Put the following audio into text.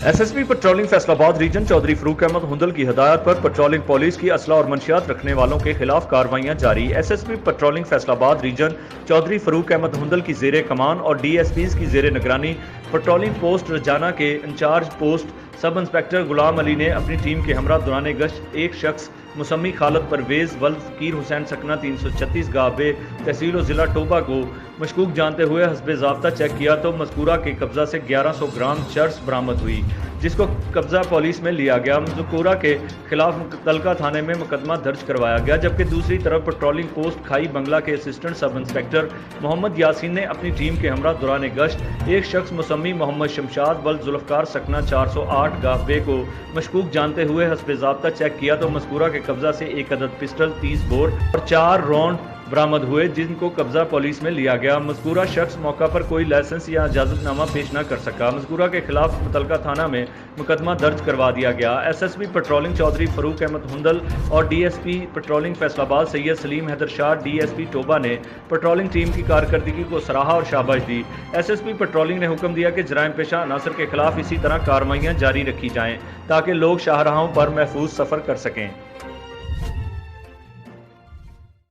SSP patrolling Faisalabad region Chaudhry Farooq Ahmed Hundal की हदायत पर पेट्रोलिंग पुलिस की असला और मंशियात रखने वालों के खिलाफ कार्रवाइयां जारी। SSP patrolling Faisalabad region Chaudhry Farooq Ahmed Hundal की जेर कमान और DSPs की जेर निगरानी पेट्रोलिंग पोस्ट रजाना के in charge post sub inspector Ghulam Ali ने अपनी टीम के हमरा दौरान गश्त एक शख्स मुसम्मी खालद परवेज़ वल्द फ़कीर हुसैन सकना 336 गाबे तहसील और ज़िला टोबा को मशकूक जानते हुए हस्बे ज़ाब्ता चेक किया तो मज़कूरा के कब्ज़ा से 1100 ग्राम चर्स बरामद हुई, जिसको कब्ज़ा पुलिस में लिया गया। मज़कूरा के खिलाफ मुतल्लिका थाने में मुकदमा दर्ज करवाया गया, जबकि दूसरी तरफ पेट्रोलिंग पोस्ट खाई बंगला के assistant sub inspector Mohammad Yasin ने अपनी टीम के हमरा दौरान गश्त एक शख्स मुसम्मी मोहम्मद शमशाद वल्द जुल्फ़कार सकना 408 गाबे को मशकूक जानते हुए हस्बे ज़ाब्ता चेक किया तो मज़कूरा के कब्जा से एक अदद पिस्टल 30 बोर और 4 राउंड बरामद हुए, जिनको कब्जा पुलिस में लिया गया। मज़कूरा शख्स मौका पर कोई लाइसेंस या इजाज़तनामा पेश न कर सका। मज़कूरा के खिलाफ मुतल्लिका थाना में मुकदमा दर्ज करवा दिया गया। SSP पेट्रोलिंग चौधरी फरूक अहमद हुंदल और DSP patrolling Faisalabad Syed Saleem Haider Shah DSP Toba ने पेट्रोलिंग टीम की कारकर्दगी को सराहा और शाबाश दी। SSP पेट्रोलिंग ने हुक्म दिया कि जराइम पेशा अनासर के खिलाफ इसी तरह कार्रवाइयाँ जारी रखी जाएँ ताकि लोग शाहराहों पर महफूज सफ़र कर सकें।